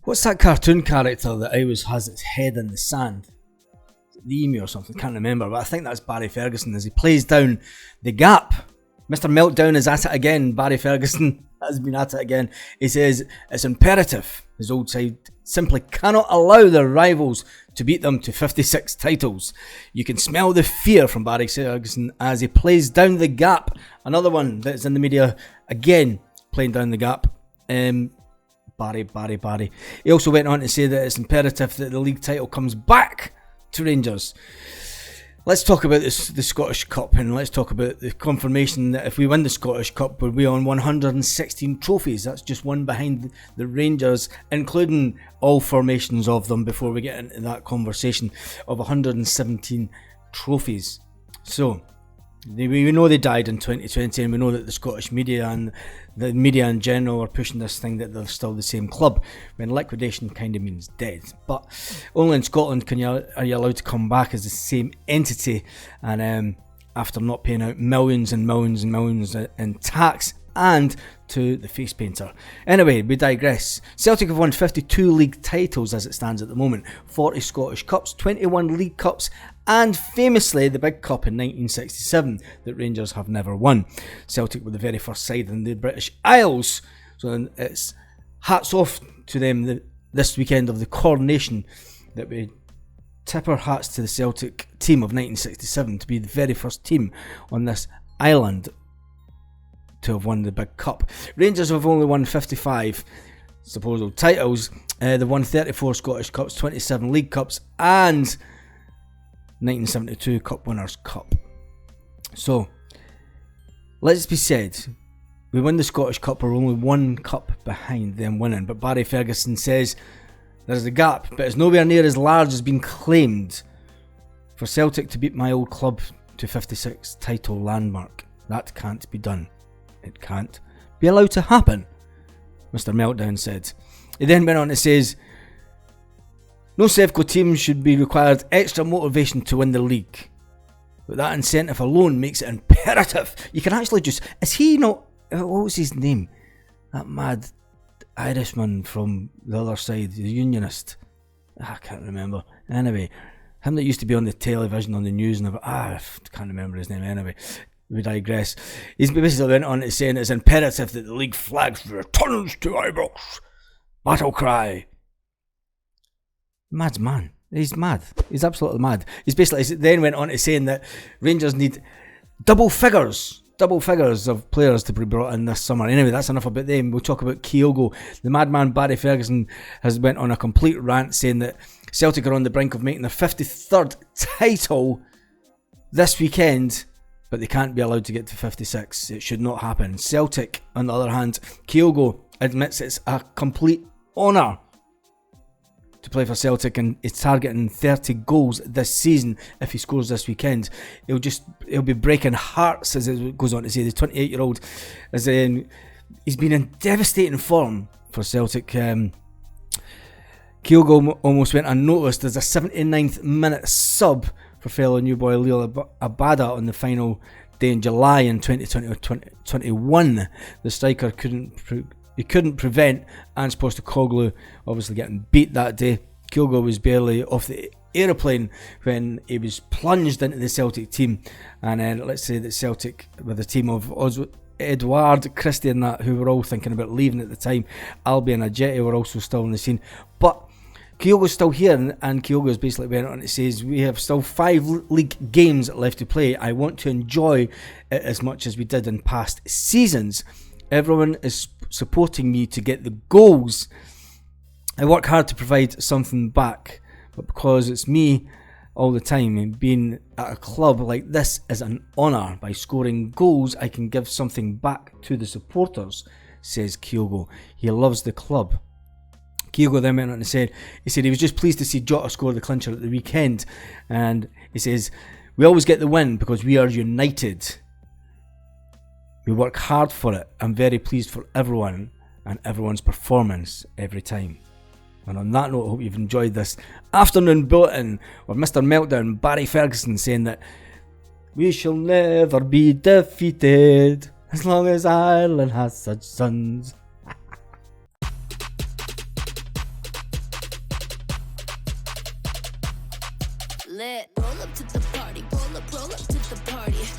What's that cartoon character that always has its head in the sand? The Emu or something, can't remember, but I think that's Barry Ferguson as he plays down the gap. Mr. Meltdown is at it again. Barry Ferguson has been at it again. He says it's imperative his old side simply cannot allow their rivals to beat them to 56 titles. You can smell the fear from Barry Ferguson as he plays down the gap. Another one that's in the media again playing down the gap. Barry. He also went on to say that it's imperative that the league title comes back to Rangers. Let's talk about the Scottish Cup, and let's talk about the confirmation that if we win the Scottish Cup, we'll be on 116 trophies. That's just one behind the Rangers, including all formations of them, before we get into that conversation of 117 trophies. So, we know they died in 2020, and we know that the Scottish media and the media in general are pushing this thing that they're still the same club, when liquidation kind of means dead. But only in Scotland are you allowed to come back as the same entity, and after not paying out millions and millions and millions in tax and to the face painter. Anyway, we digress. Celtic have won 52 league titles as it stands at the moment, 40 Scottish Cups, 21 League Cups, and famously the big cup in 1967 that Rangers have never won. Celtic were the very first side in the British Isles, so it's hats off to them this weekend of the coronation that we tip our hats to the Celtic team of 1967 to be the very first team on this island to have won the big cup. Rangers have only won 55 supposed titles. They've won 34 Scottish Cups, 27 League Cups, and 1972 Cup Winners' Cup. So, let's be said, we win the Scottish Cup, we're only one cup behind them winning, but Barry Ferguson says there's a gap, but it's nowhere near as large as being claimed. For Celtic to beat my old club to 56 title landmark, that can't be done. It can't be allowed to happen, Mr. Meltdown said. He then went on to say, no Sevco team should be required extra motivation to win the league, but that incentive alone makes it imperative. You can actually just, is he not, what was his name? That mad Irishman from the other side, the unionist. I can't remember. Anyway, him that used to be on the television, on the news, and I can't remember his name anyway. We digress. He's basically went on to saying it's imperative that the league flag returns to Ibrox. Battle cry. Mad man. He's mad. He's absolutely mad. He's basically then went on to saying that Rangers need double figures of players to be brought in this summer. Anyway, that's enough about them. We'll talk about Kyogo. The madman Barry Ferguson has went on a complete rant saying that Celtic are on the brink of making their 53rd title this weekend, but they can't be allowed to get to 56. It should not happen. Celtic, on the other hand, Kyogo admits it's a complete honour to play for Celtic, and is targeting 30 goals this season. If he scores this weekend, he'll be breaking hearts, as it goes on to say. The 28-year-old he's been in devastating form for Celtic. Kyogo almost went unnoticed as a 79th minute sub for fellow new boy Leo Abada on the final day in July in 2020 or 2021. The striker couldn't prevent Ange Postecoglou obviously getting beat that day. Kyogo was barely off the aeroplane when he was plunged into the Celtic team, and then let's say that Celtic, with a team of Edouard, Christie and that, who were all thinking about leaving at the time, Albi and Ajeti were also still on the scene, but Kyogo's still here, and Kyogo's basically went on and says, we have still 5 league games left to play. I want to enjoy it as much as we did in past seasons. Everyone is supporting me to get the goals. I work hard to provide something back, but because it's me all the time, and being at a club like this is an honour. By scoring goals, I can give something back to the supporters, says Kyogo. He loves the club. Kyogo then went on and said he was just pleased to see Jota score the clincher at the weekend, and he says, we always get the win because we are united. We work hard for it. I'm very pleased for everyone and everyone's performance every time. And on that note, I hope you've enjoyed this afternoon bulletin of Mr. Meltdown, Barry Ferguson, saying that we shall never be defeated as long as Ireland has such sons. lit. Roll up to the party, roll up to the party.